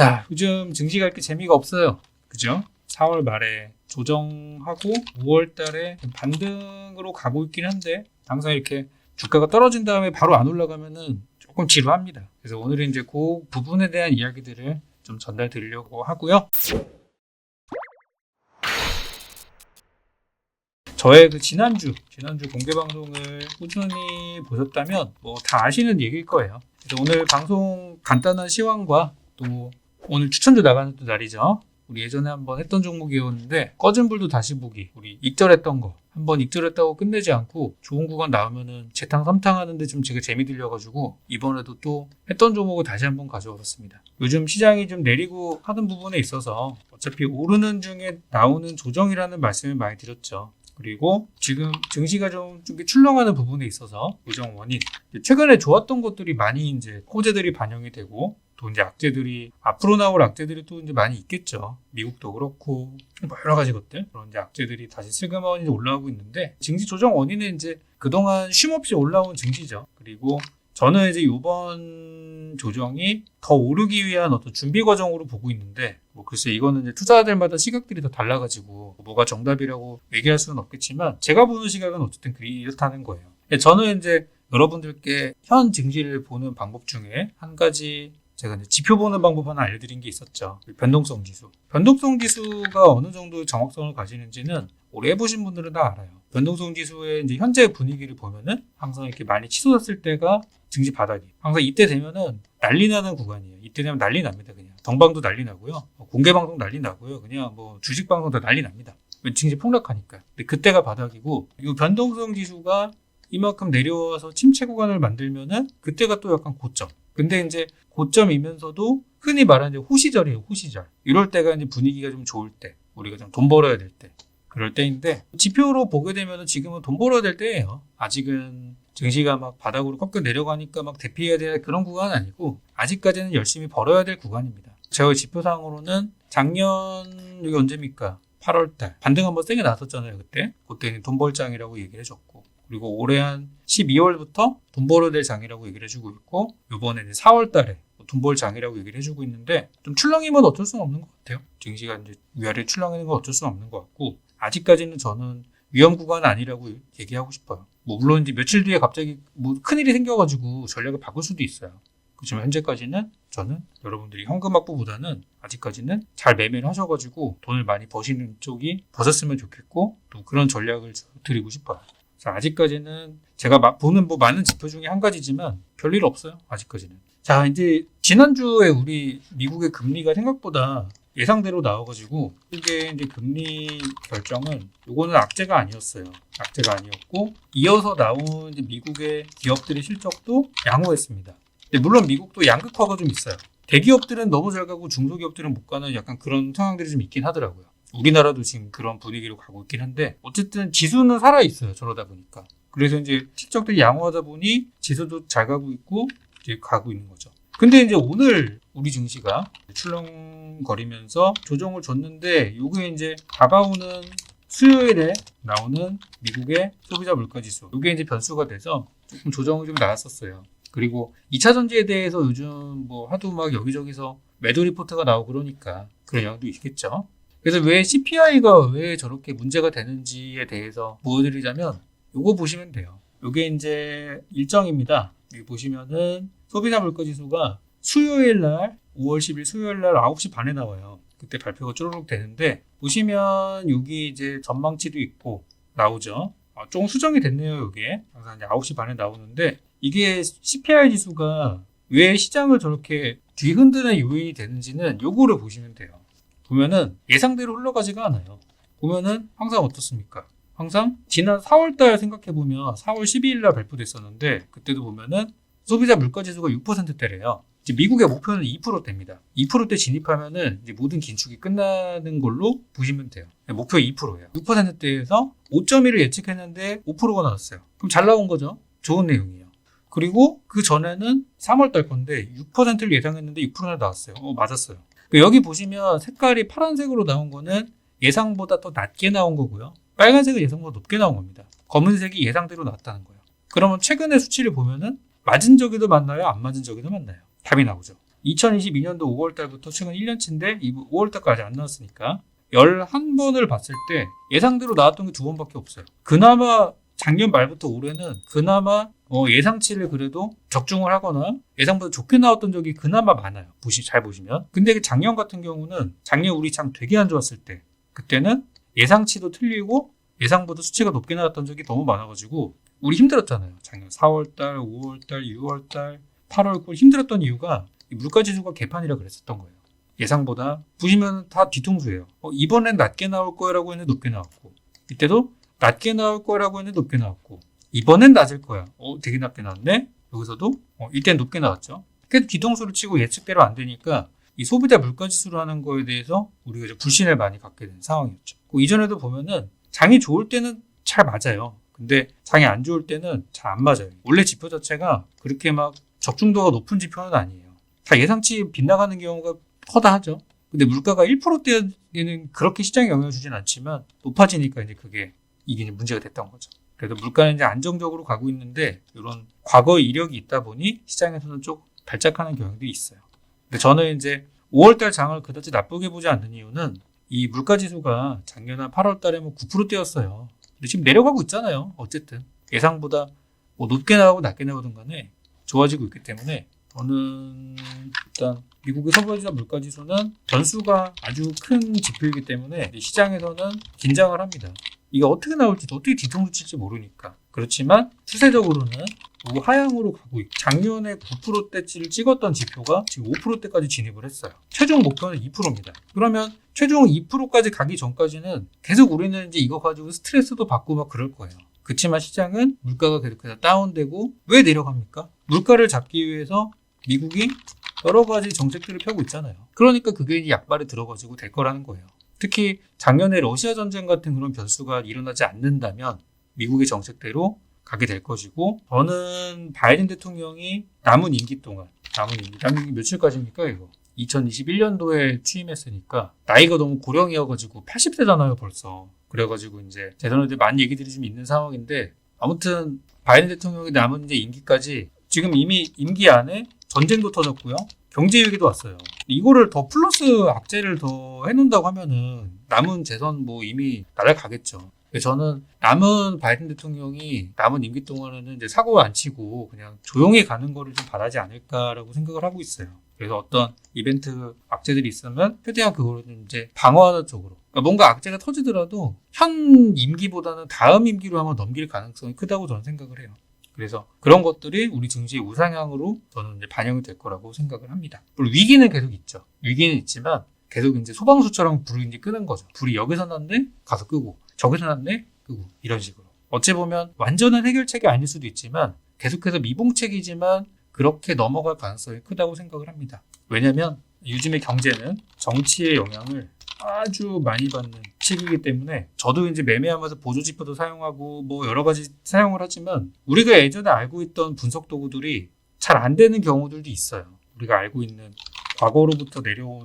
자, 요즘 증시가 이렇게 재미가 없어요. 그죠? 4월 말에 조정하고 5월 달에 반등으로 가고 있긴 한데 항상 이렇게 주가가 떨어진 다음에 바로 안 올라가면은 조금 지루합니다. 그래서 오늘은 이제 그 부분에 대한 이야기들을 좀 전달 드리려고 하고요. 저의 그 지난주 공개 방송을 꾸준히 보셨다면 뭐 다 아시는 얘기일 거예요. 그래서 오늘 방송 간단한 시황과 또 오늘 추천주 나가는 또 날이죠. 우리 예전에 한번 했던 종목이었는데 꺼진 불도 다시 보기, 우리 익절했던 거 한번 익절했다고 끝내지 않고 좋은 구간 나오면은 재탕 삼탕 하는데 좀 제가 재미 들려가지고 이번에도 또 했던 종목을 다시 한번 가져와봤습니다. 요즘 시장이 좀 내리고 하는 부분에 있어서 어차피 오르는 중에 나오는 조정이라는 말씀을 많이 드렸죠. 그리고 지금 증시가 좀 출렁하는 부분에 있어서 조정 원인, 최근에 좋았던 것들이 많이 이제 호재들이 반영이 되고 또 이제 악재들이 앞으로 나올 악재들이 또 이제 많이 있겠죠. 미국도 그렇고 뭐 여러 가지 것들 그런 이제 악재들이 다시 슬그머니 올라오고 있는데 증시 조정 원인은 이제 그동안 쉼없이 올라온 증시죠. 그리고 저는 이제 이번 조정이 더 오르기 위한 어떤 준비 과정으로 보고 있는데 뭐 글쎄 이거는 이제 투자자들마다 시각들이 다 달라가지고 뭐가 정답이라고 얘기할 수는 없겠지만 제가 보는 시각은 어쨌든 이렇다는 거예요. 저는 이제 여러분들께 현 증시를 보는 방법 중에 한 가지 제가 이제 지표 보는 방법 하나 알려드린 게 있었죠. 변동성 지수. 변동성 지수가 어느 정도 정확성을 가지는지는 오래 해보신 분들은 다 알아요. 변동성 지수의 이제 현재 분위기를 보면은 항상 이렇게 많이 치솟았을 때가 증시 바닥이. 항상 이때 되면은 난리 나는 구간이에요. 이때 되면 난리 납니다. 그냥 동방도 난리 나고요. 공개 방송 난리 나고요. 그냥 뭐 주식 방송도 난리 납니다. 증시 폭락하니까. 근데 그때가 바닥이고 이 변동성 지수가 이만큼 내려와서 침체 구간을 만들면은 그때가 또 약간 고점. 근데 이제 고점이면서도 흔히 말하는 이제 호시절이에요. 호시절. 이럴 때가 이제 분위기가 좀 좋을 때, 우리가 좀 돈 벌어야 될 때, 그럴 때인데 지표로 보게 되면은 지금은 돈 벌어야 될 때예요. 아직은 증시가 막 바닥으로 꺾여 내려가니까 막 대피해야 될 그런 구간은 아니고 아직까지는 열심히 벌어야 될 구간입니다. 제가 지표상으로는 작년 여기 언제입니까? 8월달 반등 한번 세게 나섰잖아요. 그때는 돈 벌 장이라고 얘기를 해줬고. 그리고 올해 한 12월부터 돈 벌어야 될 장이라고 얘기를 해주고 있고 이번에는 4월 달에 돈 벌 장이라고 얘기를 해주고 있는데 좀 출렁이면 어쩔 수는 없는 것 같아요. 증시가 이제 위아래 출렁이는 건 어쩔 수는 없는 것 같고 아직까지는 저는 위험 구간은 아니라고 얘기하고 싶어요. 뭐 물론 이제 며칠 뒤에 갑자기 뭐 큰일이 생겨가지고 전략을 바꿀 수도 있어요. 그렇지만 현재까지는 저는 여러분들이 현금 확보보다는 아직까지는 잘 매매를 하셔가지고 돈을 많이 버시는 쪽이 버셨으면 좋겠고 또 그런 전략을 드리고 싶어요. 아직까지는 제가 보는 뭐 많은 지표 중에 한 가지지만 별일 없어요. 아직까지는. 자, 이제 지난주에 우리 미국의 금리가 생각보다 예상대로 나와가지고 이게 이제 금리 결정은 요거는 악재가 아니었어요. 악재가 아니었고 이어서 나온 이제 미국의 기업들의 실적도 양호했습니다. 근데 물론 미국도 양극화가 좀 있어요. 대기업들은 너무 잘 가고 중소기업들은 못 가는 약간 그런 상황들이 좀 있긴 하더라고요. 우리나라도 지금 그런 분위기로 가고 있긴 한데 어쨌든 지수는 살아있어요. 저러다 보니까. 그래서 이제 실적들이 양호하다 보니 지수도 잘 가고 있고 이제 가고 있는 거죠. 근데 이제 오늘 우리 증시가 출렁거리면서 조정을 줬는데 요게 이제 다가오는 수요일에 나오는 미국의 소비자 물가지수 요게 이제 변수가 돼서 조금 조정이 좀 나왔었어요. 그리고 2차 전지에 대해서 요즘 뭐 하도 막 여기저기서 매도 리포트가 나오고 그러니까 그런 영향도 있겠죠. 그래서 왜 CPI가 왜 저렇게 문제가 되는지에 대해서 보여드리자면 요거 보시면 돼요. 요게 이제 일정입니다. 여기 보시면은 소비자 물가 지수가 수요일 날 5월 10일 수요일 날 9시 반에 나와요. 그때 발표가 쪼르륵 되는데 보시면 여기 이제 전망치도 있고 나오죠. 좀 수정이 됐네요. 요게 항상 이제 9시 반에 나오는데 이게 CPI 지수가 왜 시장을 저렇게 뒤흔드는 요인이 되는지는 요거를 보시면 돼요. 보면은 예상대로 흘러가지가 않아요. 보면은 항상 어떻습니까? 항상 지난 4월달 생각해보면 4월 12일날 발표됐었는데 그때도 보면은 소비자 물가지수가 6%대래요. 이제 미국의 목표는 2%대입니다. 2%대 진입하면은 이제 모든 긴축이 끝나는 걸로 보시면 돼요. 목표 2%예요. 6%대에서 5.1을 예측했는데 5%가 나왔어요. 그럼 잘 나온 거죠? 좋은 내용이에요. 그리고 그 전에는 3월달 건데 6%를 예상했는데 6%나 나왔어요. 맞았어요. 여기 보시면 색깔이 파란색으로 나온 거는 예상보다 더 낮게 나온 거고요. 빨간색은 예상보다 높게 나온 겁니다. 검은색이 예상대로 나왔다는 거예요. 그러면 최근의 수치를 보면은 맞은 적에도 맞나요? 안 맞은 적에도 맞나요? 답이 나오죠. 2022년도 5월달부터 최근 1년치인데 5월달까지 안 나왔으니까 11번을 봤을 때 예상대로 나왔던 게 2번밖에 없어요. 그나마 작년 말부터 올해는 그나마 예상치를 그래도 적중을 하거나 예상보다 좋게 나왔던 적이 그나마 많아요. 잘 보시면. 근데 작년 같은 경우는 작년 우리 장 되게 안 좋았을 때 그때는 예상치도 틀리고 예상보다 수치가 높게 나왔던 적이 너무 많아가지고 우리 힘들었잖아요. 작년 4월달, 5월달, 6월달, 8월, 9월 힘들었던 이유가 물가지수가 개판이라 그랬었던 거예요. 예상보다 보시면 다 뒤통수예요. 이번엔 낮게 나올 거라고 했는데 높게 나왔고 이때도 낮게 나올 거라고 했는데 높게 나왔고 이번엔 낮을 거야. 되게 낮게 나왔네. 여기서도 이때는 높게 나왔죠. 그래도 뒤통수를 치고 예측대로 안 되니까 이 소비자 물가지수로 하는 거에 대해서 우리가 이제 불신을 많이 갖게 된 상황이었죠. 그 이전에도 보면은 장이 좋을 때는 잘 맞아요. 근데 장이 안 좋을 때는 잘 안 맞아요. 원래 지표 자체가 그렇게 막 적중도가 높은 지표는 아니에요. 다 예상치 빗나가는 경우가 허다하죠. 근데 물가가 1%대에는 그렇게 시장에 영향을 주진 않지만 높아지니까 이제 그게 이게 문제가 됐던 거죠. 그래도 물가는 이제 안정적으로 가고 있는데 이런 과거의 이력이 있다 보니 시장에서는 좀 발작하는 경향도 있어요. 근데 저는 이제 5월달 장을 그다지 나쁘게 보지 않는 이유는 이 물가지수가 작년 한 8월달에 9%대였어요. 근데 지금 내려가고 있잖아요. 어쨌든 예상보다 높게 나오고 낮게 나오든 간에 좋아지고 있기 때문에 저는 일단 미국의 소비자 물가지수는 변수가 아주 큰 지표이기 때문에 시장에서는 긴장을 합니다. 이게 어떻게 나올지 어떻게 뒤통수 칠지 모르니까. 그렇지만 추세적으로는 하향으로 가고 있고 작년에 9%대치를 찍었던 지표가 지금 5%대까지 진입을 했어요. 최종 목표는 2%입니다. 그러면 최종 2%까지 가기 전까지는 계속 우리는 이제 이거 가지고 스트레스도 받고 막 그럴 거예요. 그렇지만 시장은 물가가 계속해서 다운되고 왜 내려갑니까? 물가를 잡기 위해서 미국이 여러 가지 정책들을 펴고 있잖아요. 그러니까 그게 이제 약발에 들어가지고 될 거라는 거예요. 특히 작년에 러시아 전쟁 같은 그런 변수가 일어나지 않는다면 미국의 정책대로 가게 될 것이고 저는 바이든 대통령이 남은 임기 며칠까지입니까 이거? 2021년도에 취임했으니까 나이가 너무 고령이어가지고 80세잖아요 벌써. 그래가지고 이제 대선에 대해 많은 얘기들이 좀 있는 상황인데 아무튼 바이든 대통령이 남은 이제 임기까지 지금 이미 임기 안에 전쟁도 터졌고요. 경제 위기도 왔어요. 이거를 더 플러스 악재를 더 해놓는다고 하면은 남은 재선 이미 날아가겠죠. 저는 남은 바이든 대통령이 남은 임기 동안에는 이제 사고 안 치고 그냥 조용히 가는 거를 좀 바라지 않을까라고 생각을 하고 있어요. 그래서 어떤 이벤트 악재들이 있으면 최대한 그거를 좀 이제 방어하는 쪽으로. 그러니까 뭔가 악재가 터지더라도 현 임기보다는 다음 임기로 한번 넘길 가능성이 크다고 저는 생각을 해요. 그래서 그런 것들이 우리 증시의 우상향으로 저는 이제 반영이 될 거라고 생각을 합니다. 물론 위기는 계속 있죠. 위기는 있지만 계속 이제 소방수처럼 불을 이제 끄는 거죠. 불이 여기서 났네? 가서 끄고. 저기서 났네? 끄고. 이런 식으로. 어찌 보면 완전한 해결책이 아닐 수도 있지만 계속해서 미봉책이지만 그렇게 넘어갈 가능성이 크다고 생각을 합니다. 왜냐면 요즘의 경제는 정치의 영향을 아주 많이 받는 시기이기 때문에 저도 이제 매매하면서 보조지표도 사용하고 여러 가지 사용을 하지만 우리가 예전에 알고 있던 분석 도구들이 잘 안 되는 경우들도 있어요. 우리가 알고 있는 과거로부터 내려온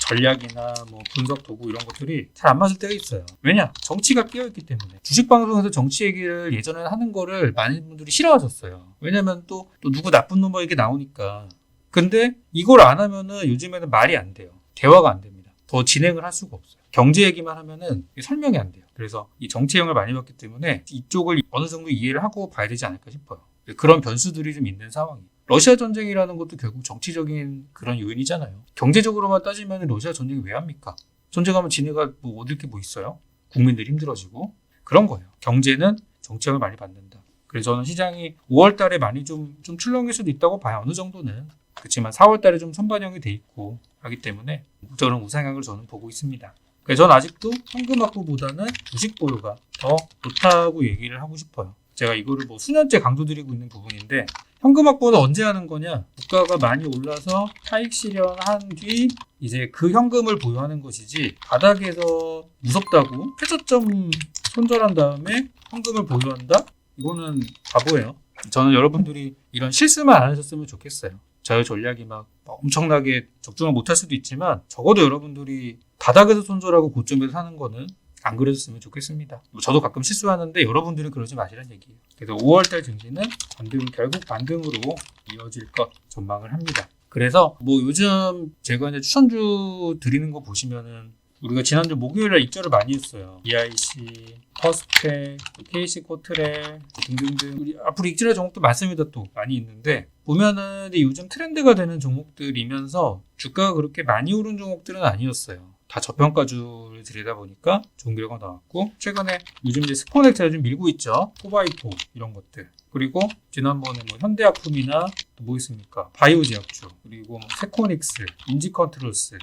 전략이나 분석 도구 이런 것들이 잘 안 맞을 때가 있어요. 왜냐? 정치가 끼어있기 때문에. 주식방송에서 정치 얘기를 예전에 하는 거를 많은 분들이 싫어하셨어요. 왜냐면 또 누구 나쁜 놈 이렇게 나오니까. 근데 이걸 안 하면은 요즘에는 말이 안 돼요. 대화가 안 됩니다. 더 진행을 할 수가 없어요. 경제 얘기만 하면은 설명이 안 돼요. 그래서 이 정치 영향을 많이 받기 때문에 이쪽을 어느 정도 이해를 하고 봐야 되지 않을까 싶어요. 그런 변수들이 좀 있는 상황이에요. 러시아 전쟁이라는 것도 결국 정치적인 그런 요인이잖아요. 경제적으로만 따지면 러시아 전쟁이 왜 합니까? 전쟁하면 지네가 얻을 게 있어요? 국민들이 힘들어지고 그런 거예요. 경제는 정치 영향을 많이 받는다. 그래서 저는 시장이 5월 달에 많이 좀 출렁일 수도 있다고 봐요. 어느 정도는. 그렇지만 4월 달에 좀 선반영이 돼 있고 하기 때문에 저는 우상향을 저는 보고 있습니다. 그래서 저는 아직도 현금 확보보다는 주식 보유가 더 좋다고 얘기를 하고 싶어요. 제가 이거를 수년째 강조드리고 있는 부분인데 현금 확보는 언제 하는 거냐? 물가가 많이 올라서 차익 실현한 뒤 이제 그 현금을 보유하는 것이지 바닥에서 무섭다고 최저점 손절한 다음에 현금을 보유한다? 이거는 바보예요. 저는 여러분들이 이런 실수만 안 하셨으면 좋겠어요. 저의 전략이 엄청나게 적중을 못할 수도 있지만 적어도 여러분들이 바닥에서 손절하고 고점에서 사는 거는 안 그러셨으면 좋겠습니다. 저도 가끔 실수하는데 여러분들은 그러지 마시라는 얘기예요. 그래서 5월달 증시는 결국 반등으로 이어질 것 전망을 합니다. 그래서 뭐 요즘 제가 이제 추천주 드리는 거 보시면은 우리가 지난주 목요일에 입절을 많이 했어요. EIC, 퍼스펙, KC 코트렐 등등등 우리 앞으로 입절할 종목도 많습니다. 또 많이 있는데 보면은 이제 요즘 트렌드가 되는 종목들이면서 주가가 그렇게 많이 오른 종목들은 아니었어요. 다 저평가주를 들이다 보니까 좋은 결과가 나왔고 최근에 요즘 이제 스포넥스가 좀 밀고 있죠. 4x4 이런 것들. 그리고 지난번에 뭐 현대약품이나 또 뭐 있습니까? 바이오제약주 그리고 뭐 세코닉스, 인지컨트롤스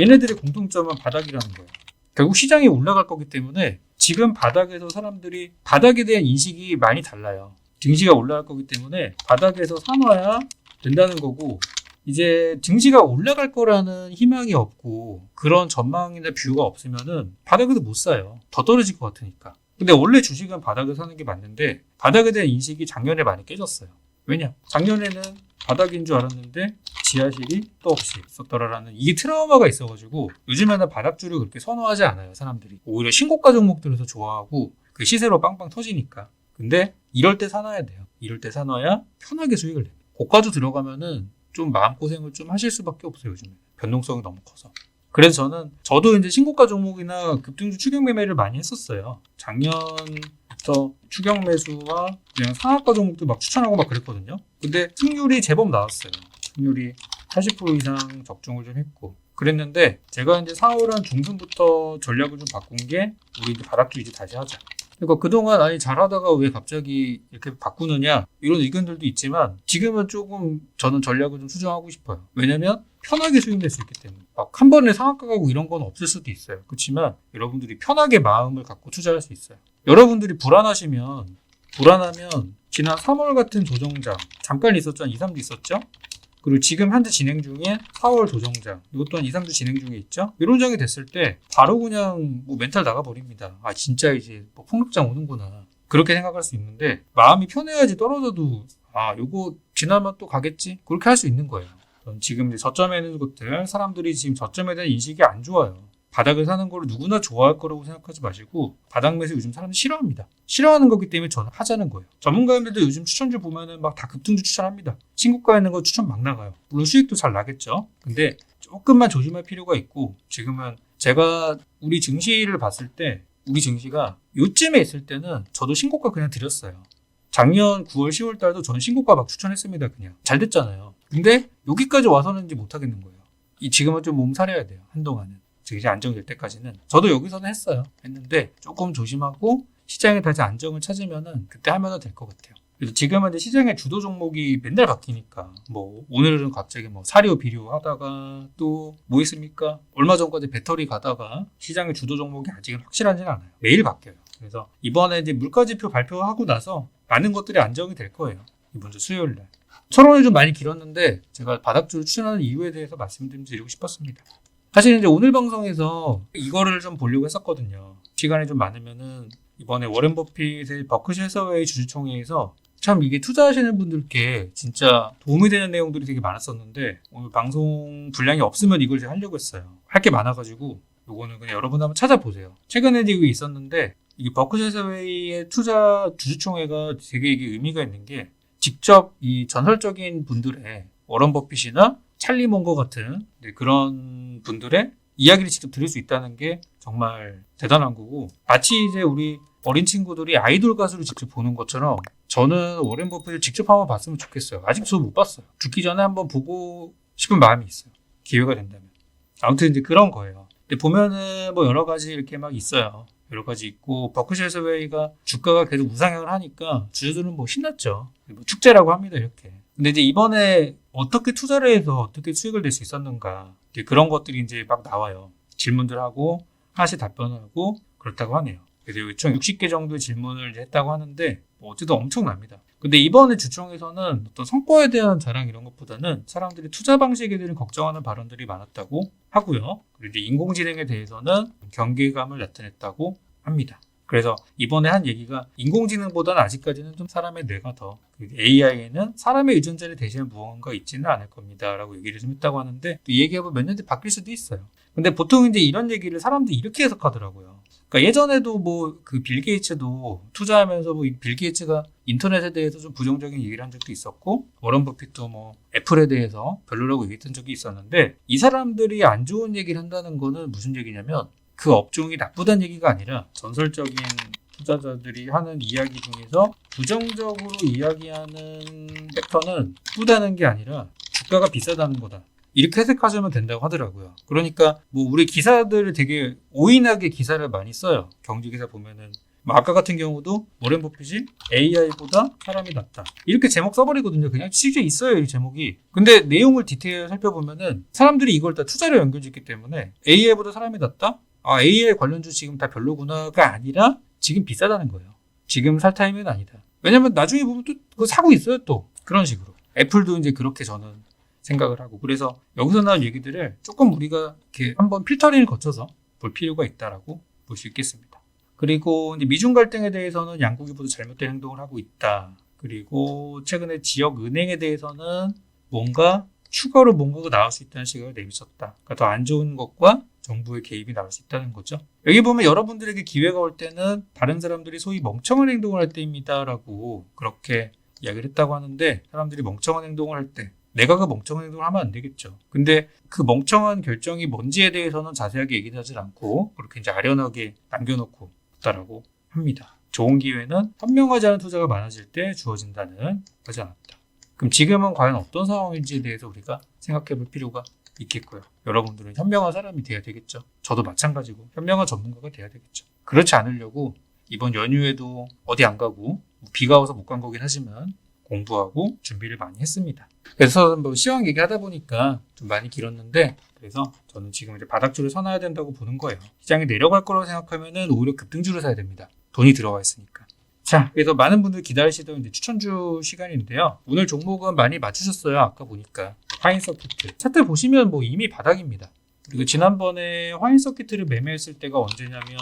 얘네들의 공통점은 바닥이라는 거예요. 결국 시장이 올라갈 거기 때문에 지금 바닥에서 사람들이 바닥에 대한 인식이 많이 달라요. 증시가 올라갈 거기 때문에 바닥에서 사놔야 된다는 거고 이제 증시가 올라갈 거라는 희망이 없고 그런 전망이나 뷰가 없으면은 바닥에서 못 사요. 더 떨어질 것 같으니까. 근데 원래 주식은 바닥에서 사는 게 맞는데 바닥에 대한 인식이 작년에 많이 깨졌어요. 왜냐? 작년에는 바닥인 줄 알았는데 지하실이 또 없이 있었더라라는 이게 트라우마가 있어가지고 요즘에는 바닥주를 그렇게 선호하지 않아요. 사람들이. 오히려 신고가 종목들을 더 좋아하고 그 시세로 빵빵 터지니까. 근데 이럴 때 사놔야 돼요. 이럴 때 사놔야 편하게 수익을 내요. 고가주 들어가면은 좀 마음고생을 좀 하실 수밖에 없어요. 요즘에 변동성이 너무 커서. 그래서 저도 이제 신고가 종목이나 급등주 추격 매매를 많이 했었어요. 작년부터 추격 매수와 그냥 상한가 종목도 막 추천하고 막 그랬거든요. 근데 승률이 제법 나왔어요. 승률이 80% 이상 적중을 좀 했고 그랬는데 제가 이제 4월 한 중순부터 전략을 좀 바꾼 게 우리 이제 바닥주 이제 다시 하자. 그러니까 그동안 아니 잘하다가 왜 갑자기 이렇게 바꾸느냐 이런 의견들도 있지만 지금은 조금 저는 전략을 좀 수정하고 싶어요. 왜냐면 편하게 수익 낼 수 있기 때문에 막 한 번에 상한가 가고 이런 건 없을 수도 있어요. 그렇지만 여러분들이 편하게 마음을 갖고 투자할 수 있어요. 여러분들이 불안하면 지난 3월 같은 조정장 잠깐 있었죠. 한 2, 3주 있었죠. 그리고 지금 현재 진행 중에 4월 조정장 이것도 한 2, 3주 진행 중에 있죠. 이런 장이 됐을 때 바로 그냥 뭐 멘탈 나가버립니다. 아 진짜 이제 뭐 폭락장 오는구나 그렇게 생각할 수 있는데 마음이 편해야지 떨어져도 아 요거 지나면 또 가겠지 그렇게 할 수 있는 거예요. 지금 이제 저점에 있는 것들 사람들이 지금 저점에 대한 인식이 안 좋아요. 바닥을 사는 거를 누구나 좋아할 거라고 생각하지 마시고 바닥 매수 요즘 사람들이 싫어합니다. 싫어하는 거기 때문에 저는 하자는 거예요. 전문가님들도 요즘 추천주 보면은 막 다 급등주 추천합니다. 신고가 있는 거 추천 막 나가요. 물론 수익도 잘 나겠죠. 근데 조금만 조심할 필요가 있고 지금은 제가 우리 증시를 봤을 때 우리 증시가 요쯤에 있을 때는 저도 신고가 그냥 드렸어요. 작년 9월 10월 달도 저는 신고가 막 추천했습니다. 그냥 잘 됐잖아요. 근데 여기까지 와서는 이제 못 하겠는 거예요. 지금은 좀 몸살해야 돼요. 한동안은. 이제 안정될 때까지는 저도 여기서는 했는데 조금 조심하고 시장에 다시 안정을 찾으면은 그때 하면 될 것 같아요. 그래서 지금은 이제 시장의 주도 종목이 맨날 바뀌니까 뭐 오늘은 갑자기 뭐 사료 비료 하다가 또 뭐 있습니까? 얼마 전까지 배터리 가다가 시장의 주도 종목이 아직은 확실하지는 않아요. 매일 바뀌어요. 그래서 이번에 이제 물가지표 발표하고 나서 많은 것들이 안정이 될 거예요. 이번 주 수요일 날. 철원이 좀 많이 길었는데 제가 바닥주를 추천하는 이유에 대해서 말씀드리고 싶었습니다. 사실 이제 오늘 방송에서 이거를 좀 보려고 했었거든요. 시간이 좀 많으면은 이번에 워렌 버핏의 버크셔 해서웨이 주주총회에서 참 이게 투자하시는 분들께 진짜 도움이 되는 내용들이 되게 많았었는데 오늘 방송 분량이 없으면 이걸 제가 하려고 했어요. 할 게 많아가지고 요거는 그냥 여러분 한번 찾아보세요. 최근에 이게 있었는데 이게 버크셔 해서웨이의 투자 주주총회가 되게 이게 의미가 있는 게 직접 이 전설적인 분들의 워런 버핏이나 찰리 몽거 같은 그런 분들의 이야기를 직접 들을 수 있다는 게 정말 대단한 거고 마치 이제 우리 어린 친구들이 아이돌 가수를 직접 보는 것처럼 저는 워렌 버핏을 직접 한번 봤으면 좋겠어요. 아직 저 못 봤어요. 죽기 전에 한번 보고 싶은 마음이 있어요. 기회가 된다면. 아무튼 이제 그런 거예요. 근데 보면은 뭐 여러 가지 이렇게 막 있어요. 여러 가지 있고 버크셔 해서웨이가 주가가 계속 우상향을 하니까 주주들은 뭐 신났죠. 뭐 축제라고 합니다. 이렇게. 근데 이제 이번에 어떻게 투자를 해서 어떻게 수익을 낼 수 있었는가 그런 것들이 이제 막 나와요. 질문들 하고 하나씩 답변을 하고 그렇다고 하네요. 그래서 총 60개 정도의 질문을 이제 했다고 하는데 뭐 어쨌든 엄청납니다. 근데 이번에 주총에서는 어떤 성과에 대한 자랑 이런 것보다는 사람들이 투자 방식에 대해 걱정하는 발언들이 많았다고 하고요. 그리고 이제 인공지능에 대해서는 경계감을 나타냈다고 합니다. 그래서 이번에 한 얘기가 인공지능보다는 아직까지는 좀 사람의 뇌가 더 AI에는 사람의 유전자를 대신한 무언가 있지는 않을 겁니다 라고 얘기를 좀 했다고 하는데 또 이 얘기가 몇 년 뒤에 바뀔 수도 있어요. 근데 보통 이제 이런 얘기를 사람들이 이렇게 해석하더라고요. 그러니까 예전에도 뭐 그 빌 게이츠도 투자하면서 뭐 빌 게이츠가 인터넷에 대해서 좀 부정적인 얘기를 한 적도 있었고 워런 버핏도 뭐 애플에 대해서 별로라고 얘기했던 적이 있었는데 이 사람들이 안 좋은 얘기를 한다는 거는 무슨 얘기냐면 그 업종이 나쁘다는 얘기가 아니라 전설적인 투자자들이 하는 이야기 중에서 부정적으로 이야기하는 팩터는 나쁘다는 게 아니라 주가가 비싸다는 거다. 이렇게 해석하시면 된다고 하더라고요. 그러니까 뭐 우리 기사들을 되게 오인하게 기사를 많이 써요. 경제 기사 보면은 뭐 아까 같은 경우도 워렌 버핏이 AI보다 사람이 낫다. 이렇게 제목 써버리거든요. 그냥 실제 있어요, 이 제목이. 근데 내용을 디테일 살펴보면은 사람들이 이걸 다 투자로 연결짓기 때문에 AI보다 사람이 낫다? 아, AI 관련주 지금 다 별로구나가 아니라 지금 비싸다는 거예요. 지금 살 타임은 아니다. 왜냐면 나중에 보면 또 그거 사고 있어요, 또. 그런 식으로. 애플도 이제 그렇게 저는 생각을 하고. 그래서 여기서 나온 얘기들을 조금 우리가 이렇게 한번 필터링을 거쳐서 볼 필요가 있다라고 볼 수 있겠습니다. 그리고 이제 미중 갈등에 대해서는 양국이 모두 잘못된 행동을 하고 있다. 그리고 최근에 지역 은행에 대해서는 추가로 뭔가가 나올 수 있다는 시각을 내비쳤다. 그러니까 더 안 좋은 것과 정부의 개입이 나올 수 있다는 거죠. 여기 보면 여러분들에게 기회가 올 때는 다른 사람들이 소위 멍청한 행동을 할 때입니다라고 그렇게 이야기를 했다고 하는데 사람들이 멍청한 행동을 할 때 내가 그 멍청한 행동을 하면 안 되겠죠. 근데 그 멍청한 결정이 뭔지에 대해서는 자세하게 얘기는 하지 않고 그렇게 이제 아련하게 남겨놓고 있다라고 합니다. 좋은 기회는 현명하지 않은 투자가 많아질 때 주어진다는 하지 않았다. 그럼 지금은 과연 어떤 상황인지에 대해서 우리가 생각해 볼 필요가 있겠고요. 여러분들은 현명한 사람이 돼야 되겠죠. 저도 마찬가지고 현명한 전문가가 돼야 되겠죠. 그렇지 않으려고 이번 연휴에도 어디 안 가고 비가 와서 못 간 거긴 하지만 공부하고 준비를 많이 했습니다. 그래서 뭐 시황 얘기하다 보니까 좀 많이 길었는데 그래서 저는 지금 이제 바닥주를 사놔야 된다고 보는 거예요. 시장이 내려갈 거라고 생각하면은 오히려 급등주를 사야 됩니다. 돈이 들어와 있으니까. 자, 그래서 많은 분들이 기다리시던 이제 추천주 시간인데요. 오늘 종목은 많이 맞추셨어요. 아까 보니까 화인서키트 차트 보시면 뭐 이미 바닥입니다. 그리고 지난번에 화인서키트를 매매했을 때가 언제냐면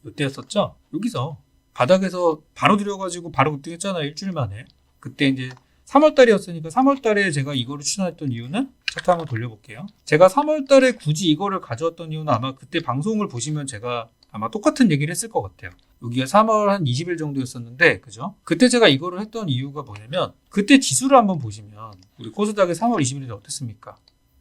이때였었죠. 여기서 바닥에서 바로 들여가지고 바로 급등했잖아요. 일주일 만에. 그때 이제 3월달이었으니까 3월달에 제가 이거를 추천했던 이유는 차트 한번 돌려볼게요. 제가 3월달에 굳이 이거를 가져왔던 이유는 아마 그때 방송을 보시면 제가 아마 똑같은 얘기를 했을 것 같아요. 여기가 3월 한 20일 정도였었는데, 그죠? 그때 제가 이거를 했던 이유가 뭐냐면, 그때 지수를 한번 보시면, 우리 코스닥의 3월 20일에 어땠습니까?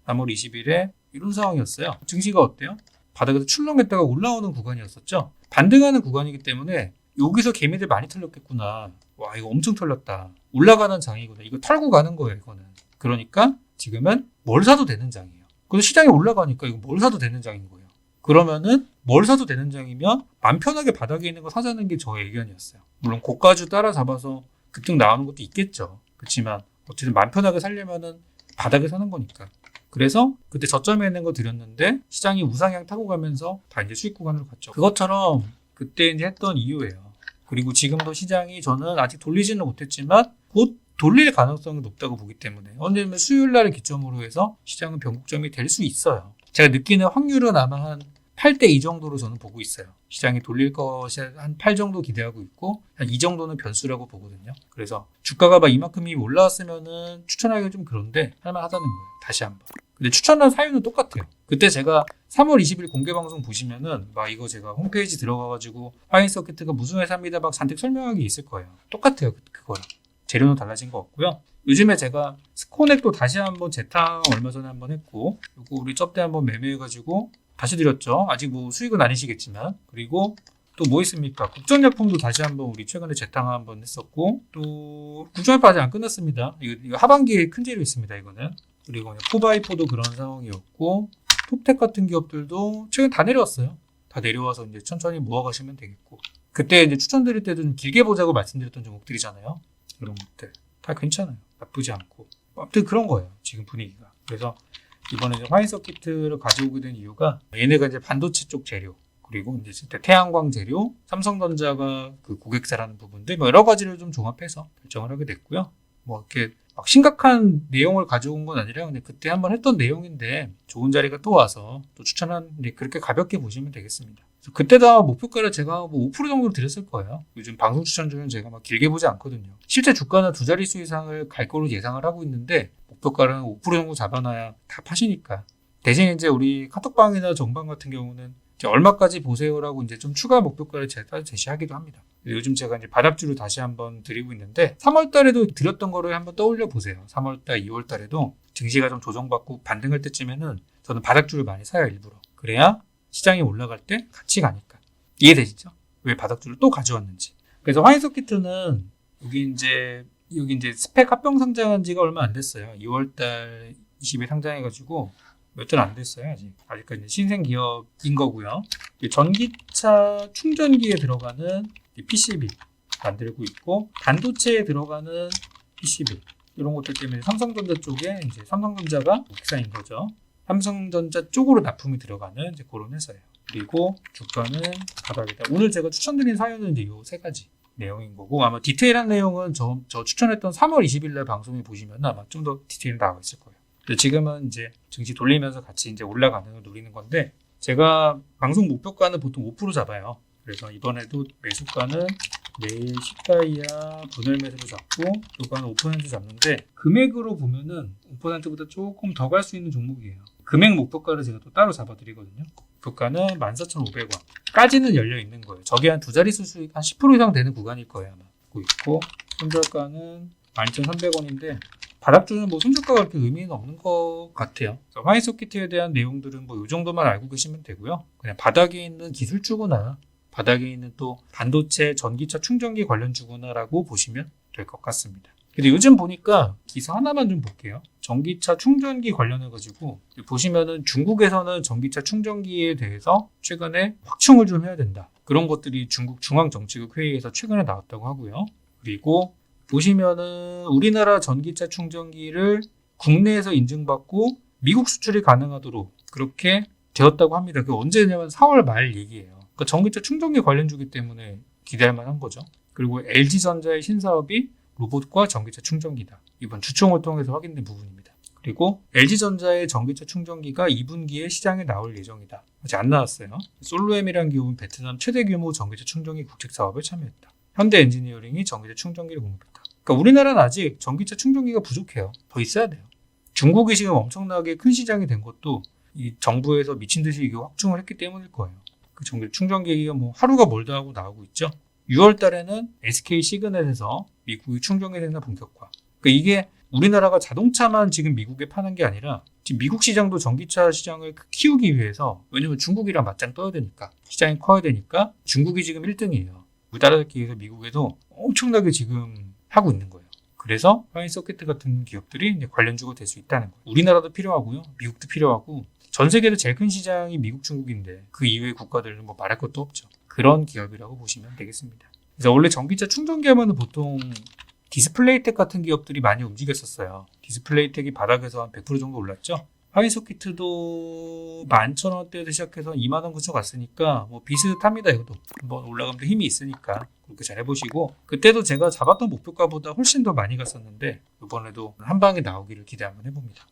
3월 20일에 이런 상황이었어요. 증시가 어때요? 바닥에서 출렁했다가 올라오는 구간이었었죠? 반등하는 구간이기 때문에, 여기서 개미들 많이 털렸겠구나. 와, 이거 엄청 털렸다. 올라가는 장이구나. 이거 털고 가는 거예요, 이거는. 그러니까 지금은 뭘 사도 되는 장이에요. 그래서 시장이 올라가니까 이거 뭘 사도 되는 장인 거예요. 그러면은 뭘 사도 되는 장이면 맘 편하게 바닥에 있는 거 사자는 게 저의 의견이었어요. 물론 고가주 따라잡아서 급등 나오는 것도 있겠죠. 그렇지만 어쨌든 맘 편하게 살려면은 바닥에 사는 거니까. 그래서 그때 저점에 있는 거 드렸는데 시장이 우상향 타고 가면서 다 이제 수익 구간으로 갔죠. 그것처럼 그때 이제 했던 이유예요. 그리고 지금도 시장이 저는 아직 돌리지는 못했지만 곧 돌릴 가능성이 높다고 보기 때문에 언제면 수요일 날을 기점으로 해서 시장은 변곡점이 될 수 있어요. 제가 느끼는 확률은 아마 한 8대 2 정도로 저는 보고 있어요. 시장이 돌릴 것이 한 8 정도 기대하고 있고 한 2 정도는 변수라고 보거든요. 그래서 주가가 막 이만큼이 올라왔으면은 추천하기가 좀 그런데 할만하다는 거예요. 다시 한번. 근데 추천한 사유는 똑같아요. 그때 제가 3월 20일 공개 방송 보시면은 막 이거 제가 홈페이지 들어가가지고 화인서키트가 무슨 회사입니다 막 잔뜩 설명하기 있을 거예요. 똑같아요. 그거랑. 재료는 달라진 거 없고요. 요즘에 제가 스코넥도 다시 한번 재탕 얼마 전에 한번 했고 요거 우리 쩝대 한번 매매해가지고 다시 드렸죠. 아직 뭐 수익은 아니시겠지만. 그리고 또 뭐 있습니까? 국전약품도 다시 한번 우리 최근에 재탕 한번 했었고 또 국전약품 아직 안 끝났습니다. 이거 하반기에 큰 재료 있습니다. 이거는. 그리고 포바이포도 그런 상황이었고 톱텍 같은 기업들도 최근 다 내려왔어요. 다 내려와서 이제 천천히 모아가시면 되겠고 그때 이제 추천드릴 때도 좀 길게 보자고 말씀드렸던 종목들이잖아요. 이런 것들 다 괜찮아요. 나쁘지 않고 아무튼 그런 거예요. 지금 분위기가. 그래서 이번에 이제 화인서키트를 가져오게 된 이유가 얘네가 이제 반도체 쪽 재료 그리고 이제 태양광 재료, 삼성전자가 그 고객사라는 부분들 뭐 여러 가지를 좀 종합해서 결정을 하게 됐고요. 뭐 이렇게 막 심각한 내용을 가져온 건 아니라 그냥 그때 한번 했던 내용인데 좋은 자리가 또 와서 또 추천하는데 그렇게 가볍게 보시면 되겠습니다. 그때도 목표가를 제가 뭐 5% 정도 드렸을 거예요. 요즘 방송 추천 중은 제가 막 길게 보지 않거든요. 실제 주가는 두 자릿수 이상을 갈 거로 예상을 하고 있는데 목표가는 5% 정도 잡아놔야 다 파시니까. 대신 이제 우리 카톡방이나 정방 같은 경우는 이제 얼마까지 보세요라고 이제 좀 추가 목표가를 제시하기도 합니다. 요즘 제가 이제 바닥주를 다시 한번 드리고 있는데 3월 달에도 드렸던 거를 한번 떠올려 보세요. 3월 달, 2월 달에도 증시가 좀 조정받고 반등할 때쯤에는 저는 바닥주를 많이 사요, 일부러. 그래야 시장이 올라갈 때 같이 가니까. 이해되시죠? 왜 바닥주를 또 가져왔는지. 그래서 화이트서키트는 여기 이제 스펙 합병 상장한 지가 얼마 안 됐어요. 2월 달 20일 상장해가지고 몇 달 안 됐어요, 아직까지 신생 기업인 거고요. 전기차 충전기에 들어가는 PCB 만들고 있고, 반도체에 들어가는 PCB 이런 것들 때문에 삼성전자 쪽에 이제 삼성전자가 기사인 거죠. 삼성전자 쪽으로 납품이 들어가는 이제 그런 회사예요. 그리고 주가는 바닥이다. 오늘 제가 추천드린 사연은 이제 이 세 가지 내용인 거고, 아마 디테일한 내용은 저 추천했던 3월 20일 날 방송에 보시면 아마 좀 더 디테일 나와 있을 거예요. 지금은 이제 증시 돌리면서 같이 이제 올라가는 걸 노리는 건데, 제가 방송 목표가는 보통 5% 잡아요. 그래서 이번에도 매수가는 매일 시가이야 분할 매수로 잡고 요가는 5% 잡는데, 금액으로 보면은 5%보다 조금 더 갈 수 있는 종목이에요. 금액 목표가를 제가 또 따로 잡아드리거든요. 목표가는 14,500원 까지는 열려 있는 거예요. 저게 한 두 자릿수 수익 한 10% 이상 되는 구간일 거예요, 아마. 있고, 손절가는 12,300원인데 바닥주는 뭐 손절가가 그렇게 의미는 없는 것 같아요. 화이트서키트에 대한 내용들은 뭐 이 정도만 알고 계시면 되고요. 그냥 바닥에 있는 기술주구나, 바닥에 있는 또 반도체, 전기차 충전기 관련 주구나라고 보시면 될 것 같습니다. 근데 요즘 보니까 기사 하나만 좀 볼게요. 전기차 충전기 관련해가지고 보시면은 중국에서는 전기차 충전기에 대해서 최근에 확충을 좀 해야 된다. 그런 것들이 중국 중앙정치국 회의에서 최근에 나왔다고 하고요. 그리고 보시면은 우리나라 전기차 충전기를 국내에서 인증받고 미국 수출이 가능하도록 그렇게 되었다고 합니다. 그게 언제냐면 4월 말 얘기예요. 그러니까 전기차 충전기 관련주기 때문에 기대할 만한 거죠. 그리고 LG전자의 신사업이 로봇과 전기차 충전기다. 이번 주총을 통해서 확인된 부분입니다. 그리고 LG전자의 전기차 충전기가 2분기에 시장에 나올 예정이다. 아직 안 나왔어요. 솔로엠이라는 기업은 베트남 최대 규모 전기차 충전기 국책 사업에 참여했다. 현대엔지니어링이 전기차 충전기를 공급했다. 그러니까 우리나라는 아직 전기차 충전기가 부족해요. 더 있어야 돼요. 중국이 지금 엄청나게 큰 시장이 된 것도 이 정부에서 미친 듯이 이거 확충을 했기 때문일 거예요. 그 전기 충전기가 뭐 하루가 멀다 하고 나오고 있죠. 6월 달에는 SK 시그넷에서 미국의 충전기 생산 본격화. 그러니까 이게 우리나라가 자동차만 지금 미국에 파는 게 아니라 지금 미국 시장도 전기차 시장을 키우기 위해서, 왜냐면 중국이랑 맞짱 떠야 되니까, 시장이 커야 되니까 중국이 지금 1등이에요. 따라잡기 위해서 미국에도 엄청나게 지금 하고 있는 거예요. 그래서 화이트서키트 같은 기업들이 이제 관련주가 될 수 있다는 거예요. 우리나라도 필요하고요, 미국도 필요하고, 전 세계에서 제일 큰 시장이 미국, 중국인데 그 이외의 국가들은 뭐 말할 것도 없죠. 그런 기업이라고 보시면 되겠습니다. 그래서 원래 전기차 충전기 하면은 보통 디스플레이텍 같은 기업들이 많이 움직였었어요. 디스플레이텍이 바닥에서 한 100% 정도 올랐죠. 화이트서키트도 11,000원대에서 시작해서 20,000원 근처 갔으니까 뭐 비슷합니다. 이것도 한번 올라가면 힘이 있으니까 그렇게 잘 해보시고, 그때도 제가 잡았던 목표가보다 훨씬 더 많이 갔었는데 이번에도 한 방에 나오기를 기대 한번 해봅니다.